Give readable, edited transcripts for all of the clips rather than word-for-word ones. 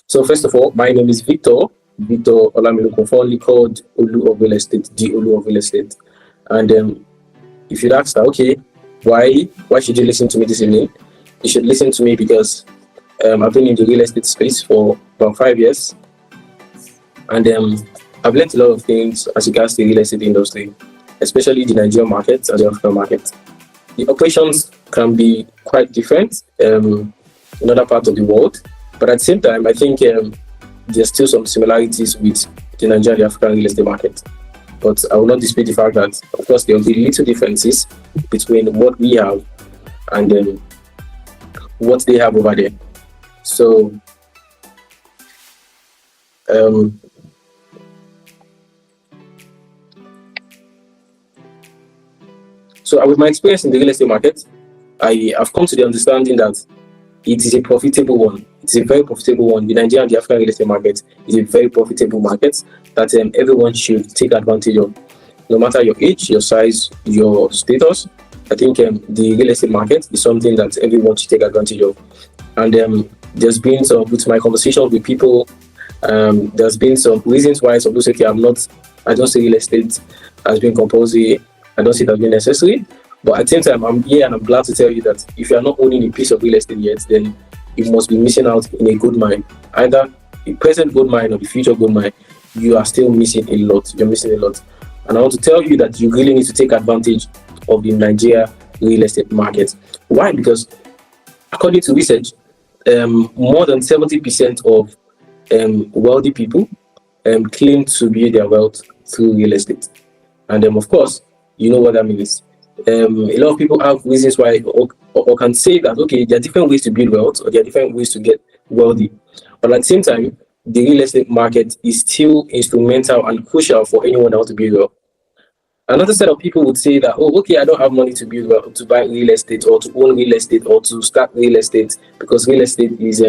So first of all, my name is Victor Olamiluko, formerly called Olu of Real Estate, the Olu of Real Estate. And if you'd ask that, okay, why should you listen to me this evening? You should listen to me because I've been in the real estate space for about 5 years, and I've learned a lot of things as regards to the real estate industry, especially the Nigerian market and the African market. The operations can be quite different in other parts of the world, but at the same time, I think there's still some similarities with the Nigerian and African real estate market. But I will not dispute the fact that, of course, there will be little differences between what we have and what they have over there. So, with my experience in the real estate market, I have come to the understanding that it is a profitable one. It's a very profitable one. The Nigerian and the African real estate market is a very profitable market that everyone should take advantage of. No matter your age, your size, your status, I think the real estate market is something that everyone should take advantage of. And there's been some, with my conversations with people, there's been some reasons why some people say, okay, I don't see real estate as being compulsory, I don't see it as being necessary. But at the same time, I'm here and I'm glad to tell you that if you are not owning a piece of real estate yet, then you must be missing out in a good mine. Either the present good mine or the future good mine, you are still missing a lot. You're missing a lot. And I want to tell you that you really need to take advantage of the Nigeria real estate market. Why? Because according to research, more than 70% of wealthy people claim to build their wealth through real estate. And of course, you know what that means. A lot of people have reasons why, or can say that, okay, there are different ways to build wealth, or there are different ways to get wealthy. But at the same time, the real estate market is still instrumental and crucial for anyone that wants to build wealth. Another set of people would say that, oh, okay, I don't have money to build wealth, to buy real estate, or to own real estate, or to start real estate, because real estate is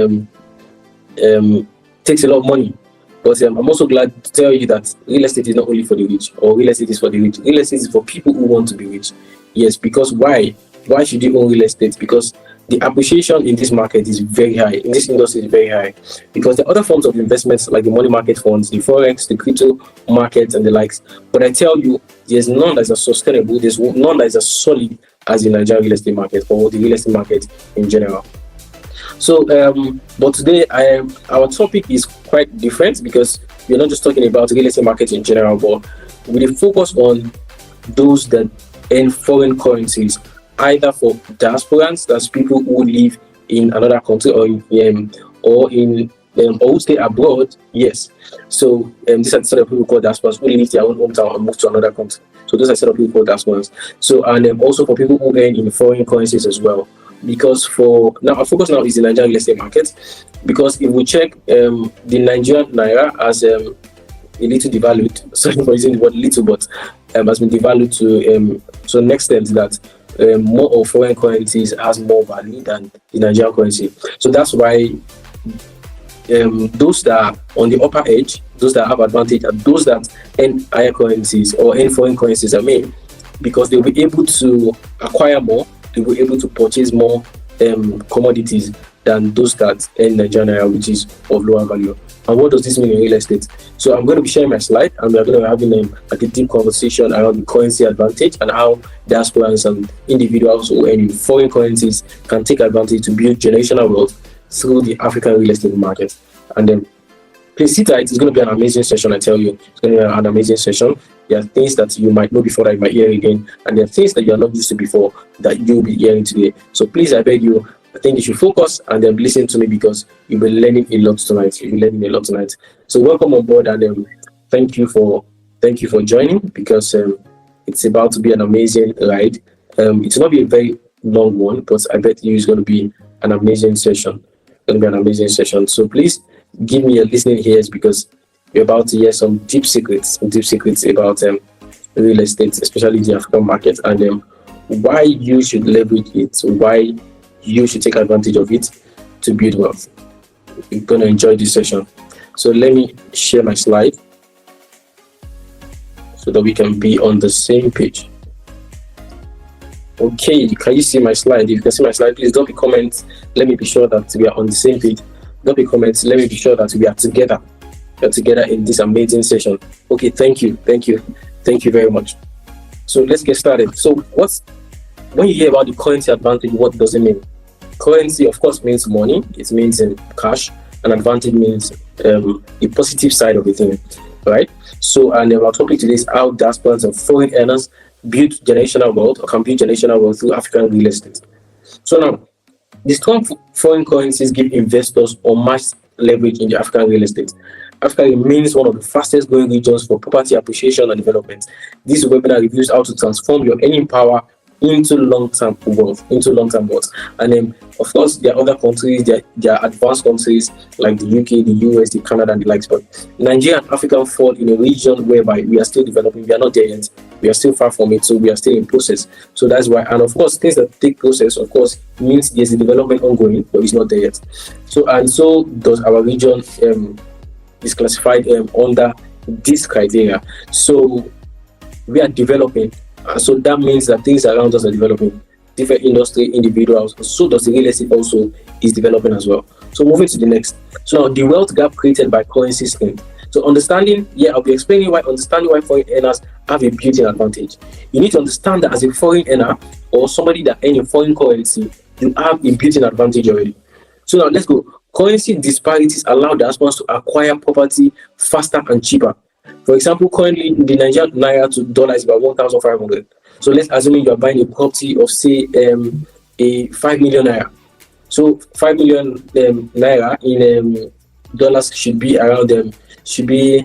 takes a lot of money. But I'm also glad to tell you that real estate is not only for the rich, or real estate is for the rich. Real estate is for people who want to be rich. Yes, because why? Why should you own real estate? Because the appreciation in this market is very high. In this industry is very high. Because there are other forms of investments like the money market funds, the forex, the crypto markets, and the likes. But I tell you, there's none that is as sustainable, there's none that is as solid as the Nigerian real estate market, or the real estate market in general. So, but today our topic is quite different, because we're not just talking about real estate market in general, but we focus on those that earn foreign currencies, either for diasporans, that's people who live in another country, or who stay abroad. Yes. So these are the sort of people called diasporans who leave their own hometown and move to another country. So those are the sort of people called diasporans. So, and also for people who earn in foreign currencies as well. Because our focus now is the Nigerian real estate market. Because if we check the Nigerian naira as a little devalued, sorry for using the word little, but has been devalued to so next step is that more of foreign currencies has more value than the Nigerian currency. So that's why those that are on the upper edge, those that have advantage, are those that earn higher currencies or earn foreign currencies, because they'll be able to acquire more, they'll be able to purchase more commodities than those that earn Nigerian naira, which is of lower value. And what does this mean in real estate? So I'm going to be sharing my slide, and we're going to be having a deep conversation around the currency advantage and how diasporans and individuals who earn in foreign currencies can take advantage to build generational wealth through the African real estate market. And then please sit tight. It's going to be an amazing session, I tell you. It's going to be an amazing session. There are things that you might know before that you might hear again, and there are things that you are not used to before that you'll be hearing today. So please, I beg you, I think you should focus and then listen to me, because you'll be learning a lot tonight. You'll be learning a lot tonight. So welcome on board, and thank you for joining, because it's about to be an amazing ride. It's not be a very long one, but I bet you it's going to be an amazing session. It's going to be an amazing session. So please give me your listening ears, because you're about to hear some deep secrets about real estate, especially the African market, and why you should leverage it, why you should take advantage of it to build wealth. You're going to enjoy this session. So let me share my slide so that we can be on the same page. Okay, can you see my slide? If you can see my slide, please drop a comment. Let me be sure that we are on the same page. drop a comment. Let me be sure that we are together. We are together in this amazing session. Okay, thank you very much. So let's get started. So when you hear about the currency advantage, what does it mean? Currency, of course, means money. It means cash. And advantage means the positive side of the thing, right? So, and our topic today is how diasporans and foreign earners build generational wealth, or can build generational wealth through African real estate. So now, the strong foreign currencies give investors unmatched leverage in the African real estate. Africa remains one of the fastest growing regions for property appreciation and development. This webinar reviews how to transform your earning power into long-term wealth. And then, of course, there are other countries, there are advanced countries like the UK, the US, the Canada, and the likes. But Nigeria and Africa fall in a region whereby we are still developing. We are not there yet. We are still far from it, so we are still in process. So that's why, and of course, things that take process, of course, means there's a development ongoing, but it's not there yet. So, and so does our region is classified under this criteria. So we are developing. So that means that things around us are developing, different industry, individuals. So does the real estate also is developing as well. So moving to the next. So now the wealth gap created by currency strength. So I'll be explaining why foreign earners have a built-in advantage. You need to understand that as a foreign earner or somebody that earns in foreign currency, you have a built-in advantage already. So now let's go. Currency disparities allow diasporans to acquire property faster and cheaper. For example, currently the Nigerian naira to dollar is about 1,500. So let's assume you are buying a property of say a 5 million naira. So 5 million naira in dollars should be around should be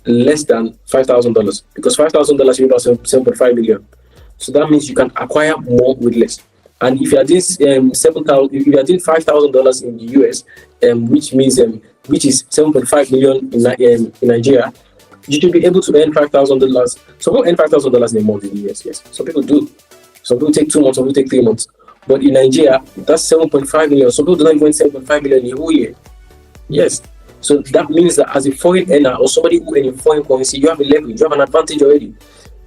less than $5,000, because $5,000 should be about 7.5 million. So that means you can acquire more with less. And if you are doing if you are doing $5,000 in the US, which is 7.5 million in Nigeria, you should be able to earn $5,000. Some people earn $5,000 in a month in the US, yes. Some people do. Some people take 2 months, some people take 3 months. But in Nigeria, that's 7.5 million. Some people do not even earn 7.5 million in a whole year. Yes. So that means that as a foreign earner or somebody who earns in foreign currency, you have a leverage, you have an advantage already.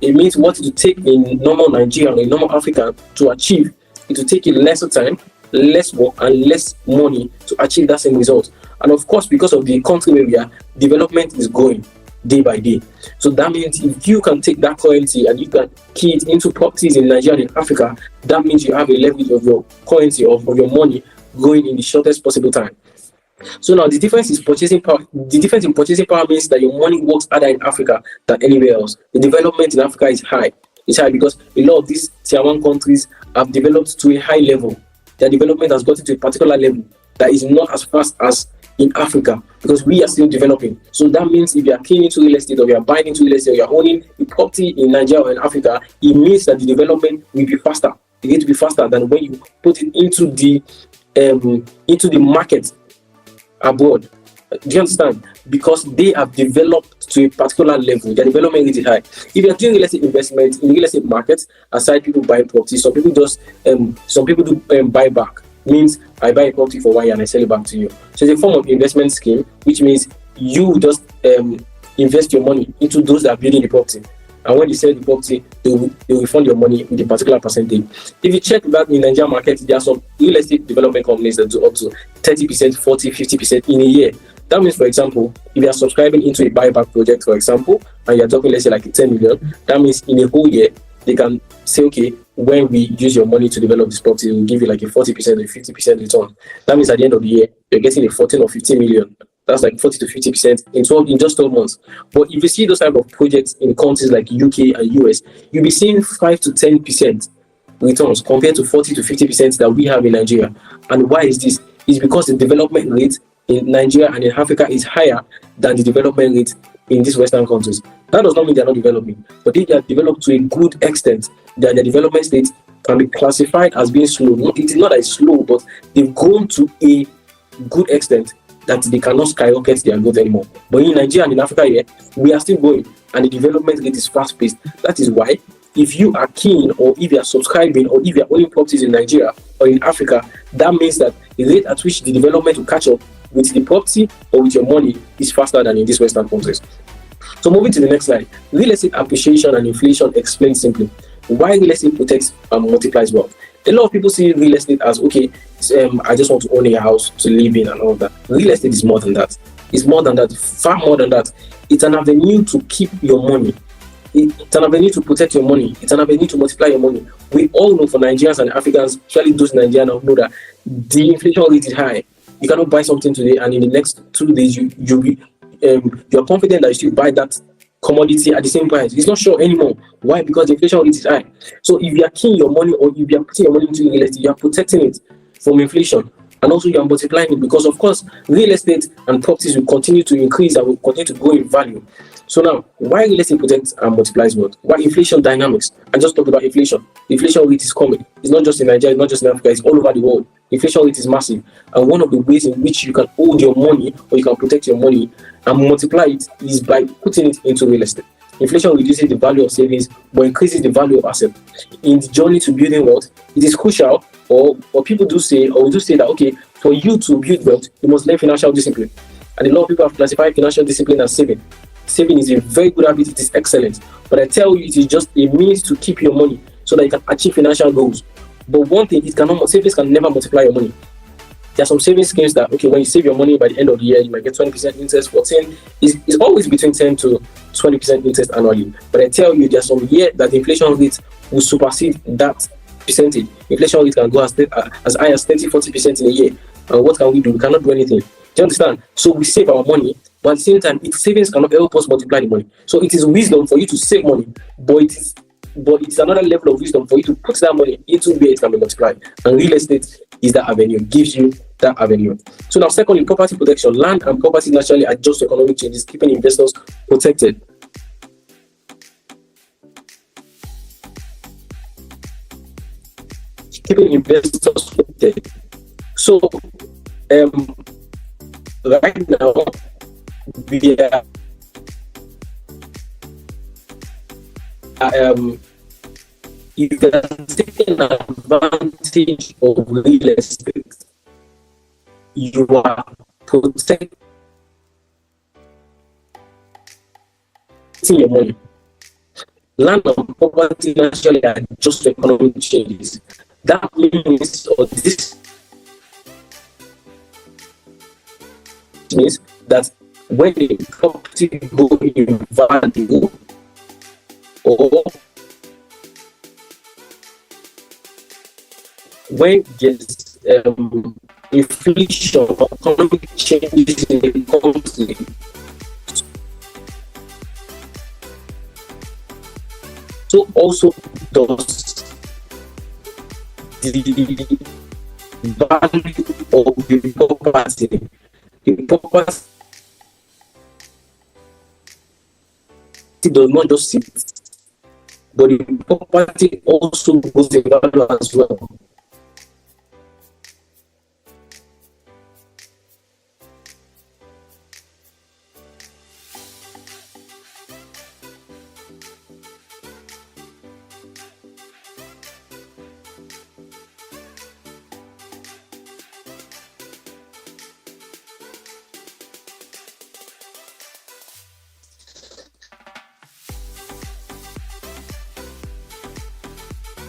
It means what it will take in normal Nigeria or in normal Africa to achieve, it will take you lesser time, less work, and less money to achieve that same result. And of course, because of the country where we are, development is going day by day. So that means if you can take that currency and you can key it into properties in Nigeria and in Africa, that means you have a leverage of your currency or of your money going in the shortest possible time. So now the difference is purchasing power. The difference in purchasing power means that your money works harder in Africa than anywhere else. The development in Africa is high. It's high because a lot of these tier 1 countries have developed to a high level. Their development has gotten to a particular level that is not as fast as in Africa, because we are still developing. So that means if you are keen into real estate, or you are buying into real estate, or you are owning a property in Nigeria or in Africa, it means that the development will be faster. It needs to be faster than when you put it into the market abroad. Do you understand? Because they have developed to a particular level. Their development rate is high. If you are doing real estate investment in real estate markets, aside people buying property, some people do buyback. Means I buy a property for 1 year and I sell it back to you. So it's a form of investment scheme, which means you just invest your money into those that are building the property. And when you sell the property, they will refund your money with a particular percentage. If you check that in Nigerian market, there are some real estate development companies that do up to 30%, 40%, 50% in a year. That means, for example, if you are subscribing into a buyback project, for example, and you're talking, let's say, like 10 million, that means in a whole year, they can say, okay, when we use your money to develop this property, we'll give you like a 40% or 50% return. That means at the end of the year, you're getting a 14 or 15 million. That's like 40 to 50% in just 12 months. But if you see those type of projects in countries like UK and US, you'll be seeing 5 to 10% returns compared to 40 to 50% that we have in Nigeria. And why is this? It's because the development rate in Nigeria and in Africa is higher than the development rate in these Western countries. That does not mean they're not developing, but they are developed to a good extent that their development state can be classified as being slow. It is not that it's slow, but they've grown to a good extent that they cannot skyrocket their growth anymore. But in Nigeria and in Africa, yeah, we are still going, and the development rate is fast-paced. That is why, if you are keen, or if you are subscribing, or if you are owning properties in Nigeria or in Africa, that means that the rate at which the development will catch up with the property or with your money is faster than in these Western countries. So moving to the next slide, real estate appreciation and inflation explained simply. Why real estate protects and multiplies wealth. A lot of people see real estate as, okay, I just want to own a house to live in and all that. Real estate is more than that. It's more than that, far more than that. It's an avenue to keep your money. It's an avenue to protect your money. It's an avenue to multiply your money. We all know, for Nigerians and Africans, especially those Nigerians, know that the inflation rate is high. You cannot buy something today, and in the next 2 days, you're confident that you still buy that commodity at the same price. It's not sure anymore. Why? Because the inflation rate is high. So if you are keying your money, or if you are putting your money into real estate, you are protecting it from inflation. And also you are multiplying it, because of course real estate and properties will continue to increase and will continue to grow in value. So now, why real estate protects and multiplies what? Why inflation dynamics? I just talked about inflation. The inflation rate is coming. It's not just in Nigeria, it's not just in Africa, it's all over the world. Inflation rate is massive. And one of the ways in which you can hold your money, or you can protect your money and multiply it, is by putting it into real estate. Inflation reduces the value of savings but increases the value of assets. In the journey to building wealth, it is crucial, or people do say, or we do say that, okay, for you to build wealth, you must learn financial discipline. And a lot of people have classified financial discipline as saving. Saving is a very good habit, it is excellent. But I tell you, it is just a means to keep your money so that you can achieve financial goals. But one thing, savings can never multiply your money. There are some savings schemes that, okay, when you save your money, by the end of the year, you might get 20% interest. 14 is always between 10 to 20% interest annually. But I tell you, there are some years that the inflation rate will supersede that percentage. Inflation rate can go as high as 30-40% in a year. And what can we do? We cannot do anything. Do you understand? So we save our money, but at the same time, savings cannot help us multiply the money. So it is wisdom for you to save money, but it's another level of wisdom for you to put that money into where it can be multiplied. And real estate is that avenue, gives you that avenue. So now, secondly, property protection. Land and property naturally adjust to economic changes, keeping investors protected. Keeping investors protected. So, right now, we are you can take advantage of real estate. You are protecting your money. Land and property naturally adjust to economic changes. That means, or this means that when the property goes in value, or when there's inflation or economic changes in the country, so also does the value of the property. The property does not just sit, but the property also goes in value as well.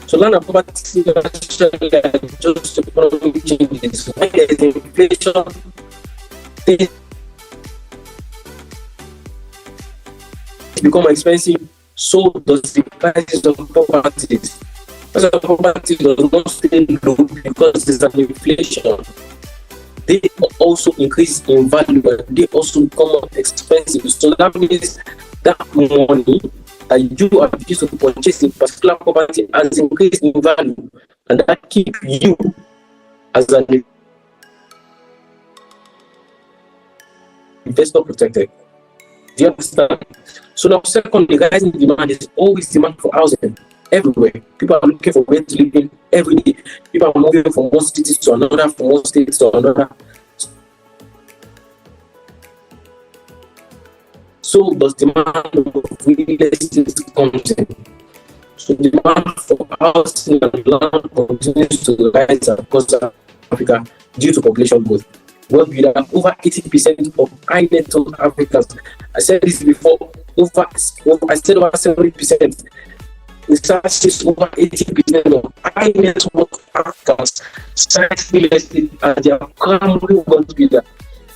So land and property naturally adjust to economic changes. When there is inflation, things become expensive, so does the prices of properties. Prices of property does not stay low because there's an inflation. They also increase in value, but they also become more expensive. So that means that money that you have used to purchase a particular property has increased in value, and that keeps you as an investor protected. Do you understand? So now, secondly, rising demand is always demand for housing everywhere. People are looking for where to live in every day. People are moving from one city to another, from one state to another. So does demand of real estate comes in. So demand for housing and land continues to rise across Africa due to population growth. Well, we have over 80% of high net worth Africans. I said this before. Over 70%. research is over 80% of high net worth Africans cite real estate as their primary wealth builder.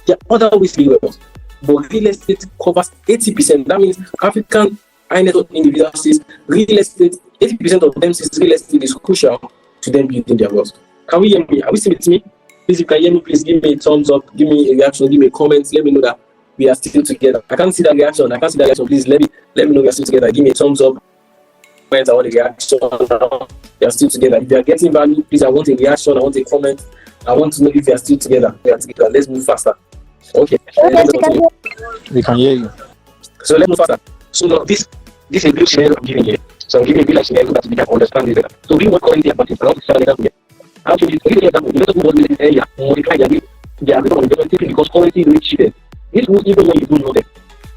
There are other ways to be wealth, but real estate covers 80%. That means African high net worth individuals says real estate, 80% of them says real estate is crucial to them building their wealth. Can we hear me? Are we still with me? Please, if you can hear me, please give me a thumbs up, give me a reaction, give me a comment, let me know that we are still together. I can't see that reaction. Please let me know we are still together. Give me a thumbs up. Comment, I want a reaction. We are still together. If you are getting value, please, I want a reaction, I want a comment. I want to know if you are still together. We are together. Let's move faster. Okay. We can hear you. So let's move faster. So now this is a good scenario I'm giving here. So I'm giving a real scenario that we can understand this better. So we want currently about it. Around the actually, if you example, let us move on to this area, multiply their return on investment simply because currency is rich cheated. This will even when you don't know them.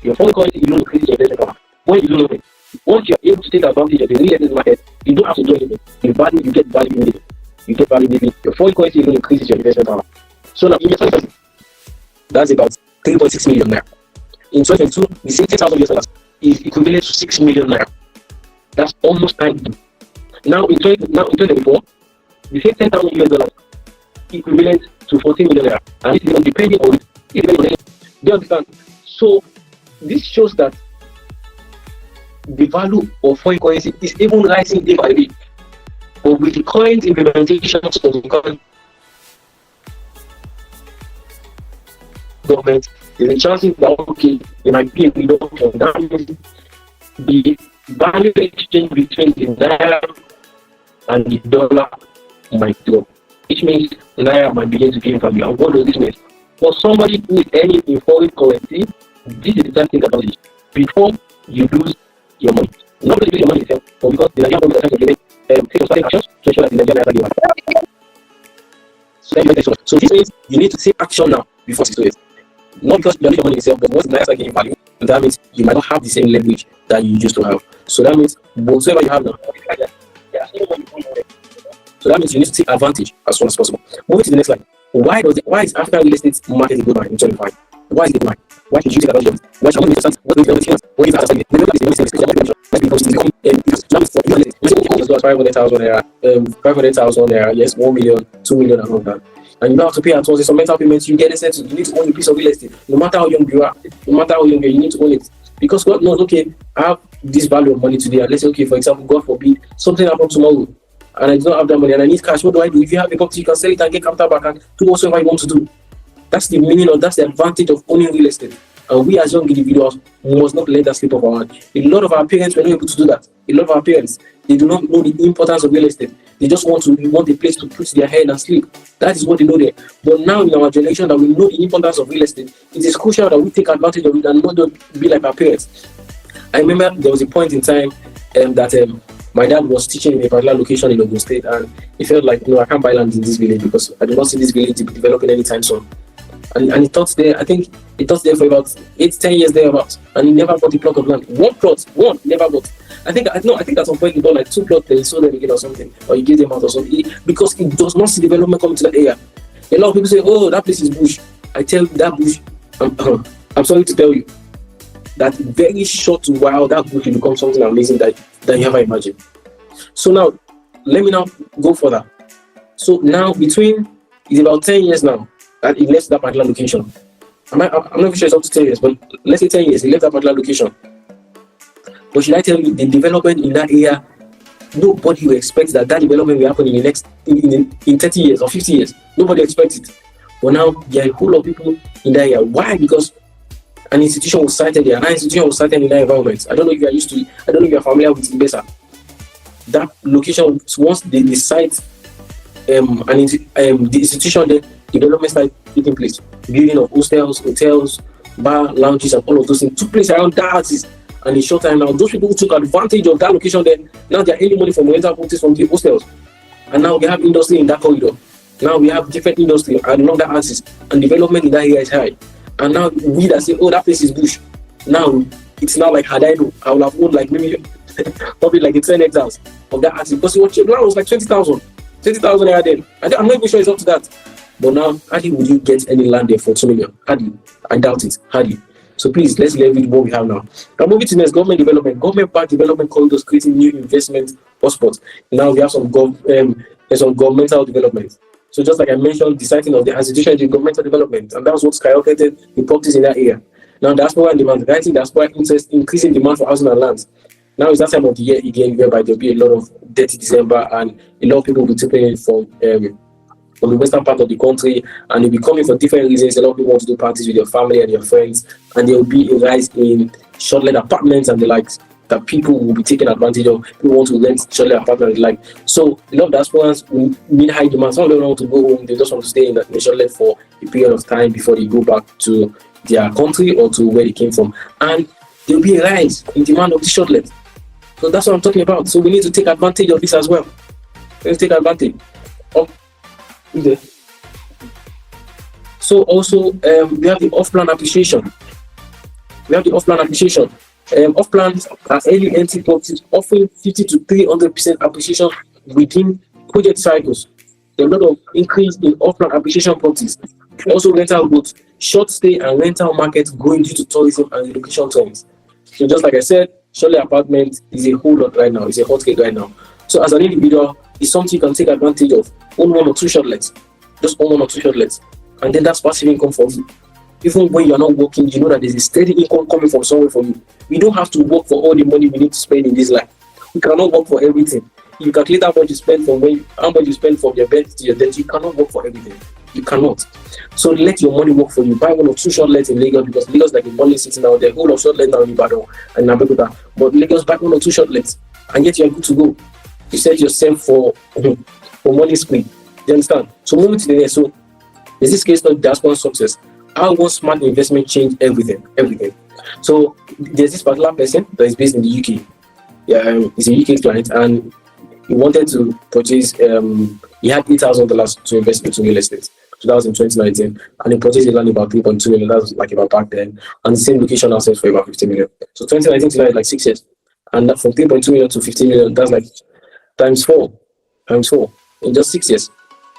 Your foreign currency, you don't increase your investment power. When you don't know them, once you're able to take advantage of the real estate market, you don't have to do anything. You get value immediately. You get value immediately. Your foreign currency even increases your investment power. So now in your 20%, that's about 3.6 million naira. In 2022, we say $10,000 is equivalent to 6 million naira. That's almost time. Now in 2024, we say $10,000 equivalent to 14 million naira, and this is depending on it. Do you understand? So this shows that the value of foreign currency is even rising day by day. But with the current implementation of the current government, there's a chance that okay, there might be a reduction. That means the value exchange between the naira and the dollar might drop, which means naira might begin to gain value. And what does this mean? For somebody who is earning in foreign currency, this is the time to think about it. Before you lose your money, not because you lose your money itself, but because the Nigerian government is take some certain actions to ensure that the Nigerian naira gain value. So this means you need to take action now before 6 years. Not because you lose your money itself, but once the naira start gaining value, that means you might not have the same leverage that you used to have. So that means whatever you have now, so that means you need to take advantage as soon as possible. Moving to the next slide. Why is African real estate market a good market in 2025? Why is it a good market? Why should you take advantage of it? Why should you understand what is the finance? What is the asset? The developer is the yes, 1 million, 2 million, and all that. And you don't have to pay at once. There's some mental payments. You get a sense. You need to own a piece of real estate. No matter how young you are, you need to own it. Because God knows, okay, I have this value of money today. And let's say, okay, for example, God forbid, something happens tomorrow, and I do not have that money, and I need cash. What do I do? If you have a property, you can sell it and get capital back and do whatever you want to do. That's the meaning of, that's the advantage of owning real estate. And we as young individuals must not let that slip of our hand. A lot of our parents were not able to do that. A lot of our parents, they do not know the importance of real estate. They just want a place to put their head and sleep. That is what they know there. But now in our generation that we know the importance of real estate, it is crucial that we take advantage of it and not be like our parents. I remember there was a point in time that my dad was teaching in a particular location in Ogun State, and he felt like, no, I can't buy land in this village because I do not see this village developing anytime soon. And he taught there, I think he taught there for about 8-10 years thereabouts, and he never bought a plot of land. One, never bought. I think at some point he bought like 2 plots, then he sold them again or something, or he gave them out or something, because he does not see development coming to that area. A lot of people say, oh, that place is bush. I tell you, that bush, I'm sorry to tell you, that very short while that bush will become something amazing that you never imagined. So now, let me now go further. So now it's about 10 years now that he left that particular location. I'm not sure it's up to 10 years, but let's say 10 years, he left that particular location. But should I tell you, the development in that area, nobody will expect that development will happen in the next, in 30 years or 50 years. Nobody expects it. But now, there are a whole lot of people in that area. Why? Because an institution was cited there. An institution was cited in that environment. I don't know if you are used to it. I don't know if you are familiar with Ibesa. That location, once they cite the institution, then development started taking place. Building of hostels, hotels, bar, lounges, and all of those things took place around that axis. And in short time now, those people who took advantage of that location, then now they are earning money from rental properties from the hostels. And now we have industry in that corridor. Now we have different industry along that axis, and development in that area is high. And now we that say, oh, that place is bush. Now it's now like, had I know, I would have owned like maybe probably like a 10 hectares of that axis, because what land was like 20,000 naira then. I'm not even sure it's up to that. But now, hardly would you get any land there for 2 million. Hardly. I doubt it. Hardly. So please, let's leverage what we have now. Now moving to the next, government development. Government-backed development corridors creating new investment hotspots. Now we have some governmental development. So just like I mentioned, the citing of the institution is governmental development, and that was what skyrocketed the properties in that area. Now diaspora and demand, rising diaspora interest, increasing demand for housing and lands. Now it's that time of the year again whereby there'll be a lot of dirty December, and a lot of people will be taking it from the western part of the country, and they'll be coming for different reasons. A lot of people want to do parties with your family and your friends, and there will be a rise in short-let apartments and the likes that people will be taking advantage of. People want to rent short-let apartments and the like. So a lot of diasporans will meet high demand. Some of them don't want to go home; they just want to stay in the short-let for a period of time before they go back to their country or to where they came from. And there will be a rise in demand of the short-let. So that's what I'm talking about. So we need to take advantage of this as well. Let's take advantage of it. So also we have the off-plan appreciation. Off-plans are early entry properties offering 50 to 300% appreciation within project cycles. There's a lot of increase in off-plan appreciation properties. Also rental growth, short stay and rental markets growing due to tourism and relocation trends. So just like I said, short-let apartment is a whole lot right now. It's a hot cake right now. So as an individual, it's something you can take advantage of. Own one or two short-lets. Just own one or two short-lets. And then that's passive income for you. Even when you're not working, you know that there's a steady income coming from somewhere for you. We don't have to work for all the money we need to spend in this life. We cannot work for everything. You calculate how much you spend from your bed to your debt. You cannot work for everything. You cannot. So let your money work for you. Buy one or two short-lets in Lagos, because Lagos like a money city now. There's a whole lot of short-lets now in Ibadan and Abeokuta. But Lagos, buy one or two short-lets, and yet you're good to go. You set yourself for money spree. You understand? So moving to the next. So there's this case called Diaspora success. How one smart investment changed everything. So there's this particular person that is based in the UK. He's a UK client, and he wanted to purchase. He had $8,000 to invest into real estate. So that was in 2019, and he purchased a land about 3.2 million. That was like about back then, and the same location now sells for about 50 million. So 2019 to now is like 6 years, and from 3.2 million to 15 million, that's like times four in just 6 years.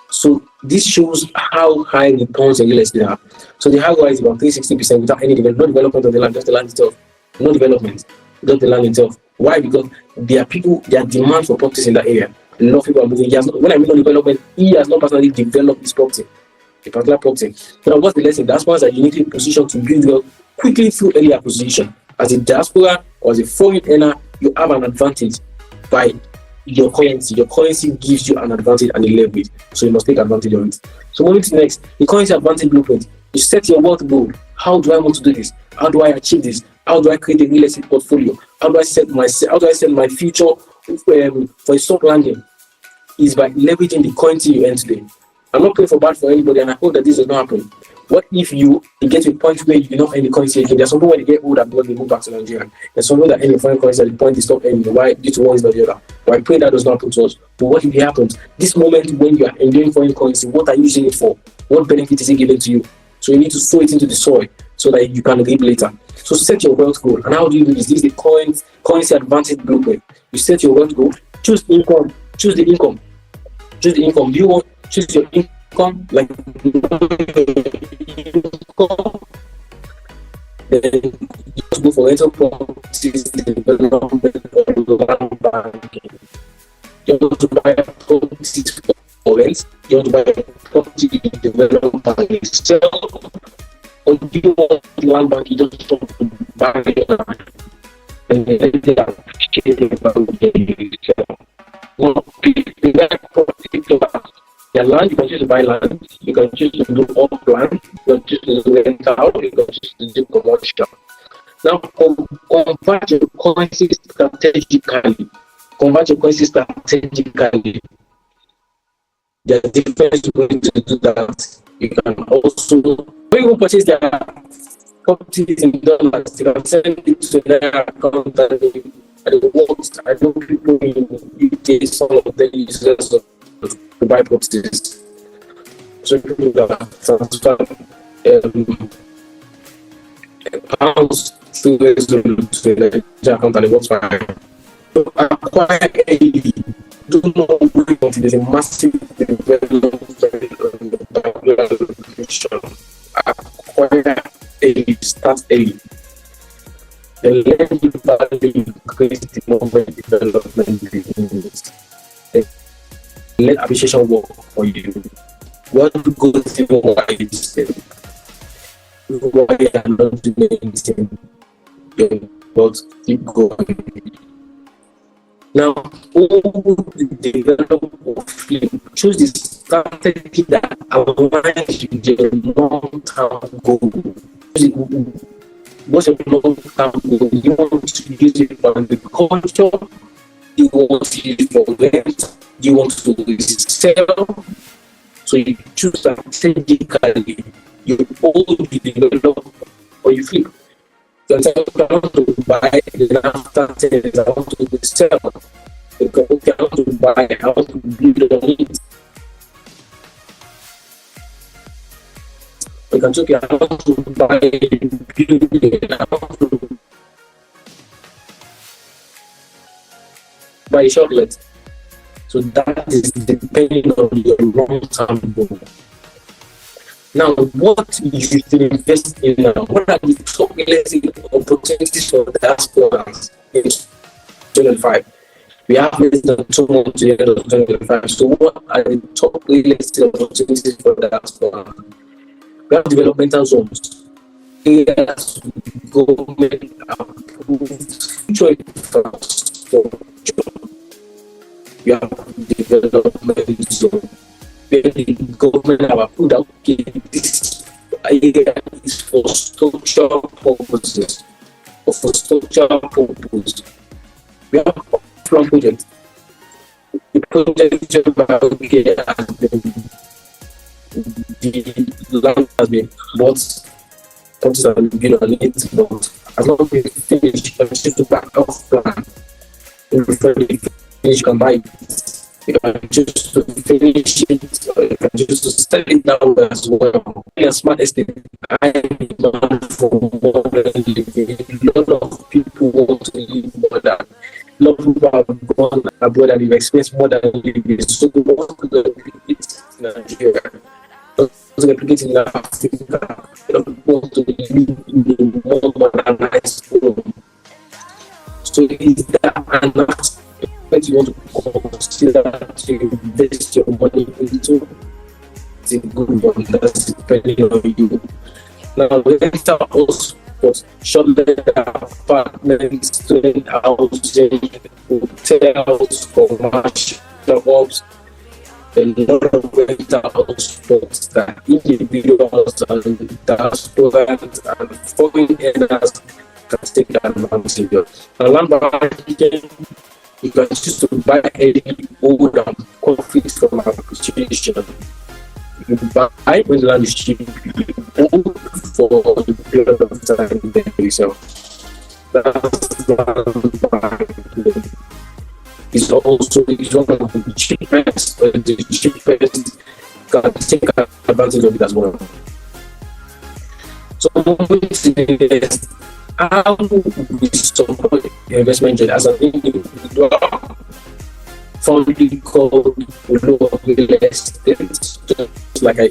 So this shows how high returns in real estate are. So the high rise is about 360% without any development of the land, just the land itself. No development, just the land itself. Why? Because there are demand for properties in that area. A lot of people are moving. When I mean no development, he has not personally developed this property, a particular property. So what's the lesson? Diasporans are uniquely positioned to build wealth quickly through early acquisition. As a diaspora or as a foreign earner, you have an advantage by your currency. Your currency gives you an advantage and a leverage, so you must take advantage of it. So moving to the next, the currency advantage blueprint. You set your wealth goal. How do I want to do this? How do I achieve this? How do I create a real estate portfolio? How do I set my future for a soft landing? Is by leveraging the currency you earn today. I'm not praying for bad for anybody, and I hope that this does not happen. What if you get to a point where you do not earn the currency again? There's some people when they get older because they move back to Nigeria. There's some people that earn the foreign currency at the point they stop earning. Why? Due to one is not the other. But I pray that does not happen to us. But what if it happens? This moment when you are enjoying foreign currency, what are you using it for? What benefit is it giving to you? So you need to sow it into the soil so that you can reap later. So set your wealth goal. And how do you do this? This is the currency advantage blueprint. You set your wealth goal. Choose income. Choose the income. Choose the income. Do you want choose your income like income? Then you just go for rental properties, development, or land banking. You want to buy properties for rent. You want to buy property development and sell. Or do you want land bank? You just want to buy land and then they are sharing value. Well, people like property to their land, you can choose to buy land, you can choose to do off land, you can choose to rent out, you can choose to do commercial. Now, convert your currency strategically. There's a difference going to do that. You can also, when you purchase their properties in dollars, you can send it to their account and it works. I know people in UK, some of them use to buy properties. So people that transfer pounds to the account and it works fine. So acquire early. Do not wait until there's a massive development on the background location. Acquire early, start early. The land value increase the moment development begins. Let appreciation work for you. What goes even why is why you are not doing anything, but keep going. Now, who develop or flip, choose the strategy that aligns with your long-term goal. What's your long-term goal? You want to use it for agriculture? You want to use it for rent? You want to sell? So you choose strategically. You hold, you develop, or you flip. So I want to buy, then after 10 years, I want to sell. Because okay, I want to buy, I want to build on it. Because okay, I want to buy, build it, I want to buy a chocolate. So that is depending on your long-term goal. Now, what you should invest in now? What are the top opportunities for diasporans in 2025? We have less than 2 months to the end of 2025. So, what are the top real estate opportunities for diaspora? We have developmental zones, areas government approved future infrastructure. We have development zone where the government have approved that okay, this area is for structural purposes or for structural purpose. We have plan project. The project is about okay, the land has been bought, countries have been built on it, but as long as we finish, I'm still to back off plan. If you finish, you can buy it. You can choose to finish it, or you can choose to sell it down as well. In a smart estate, I demand for more than living. A lot of people want to live more than. A lot of people have gone abroad and they've experienced more than living. So they want to replicate in Nigeria. To replicate in Africa. A lot of people want to live in a more modernized home. So is that an aspect you want to consider to invest your money into? It's a good one. That's depending on you. Now, rental hospitals, short-term apartments, student housing, hotels, commercial hubs, a lot of rental hospitals that individuals and diasporans and foreign earners can take advantage of. Now, land banking, you can choose to buy any old and profit from appreciation. You buy when the land is cheap, old for the period of time then you sell. That's land banking. It's also one of the cheapest, can take advantage of it as well. So how do we support investment as an individual? Something called real estate, just like I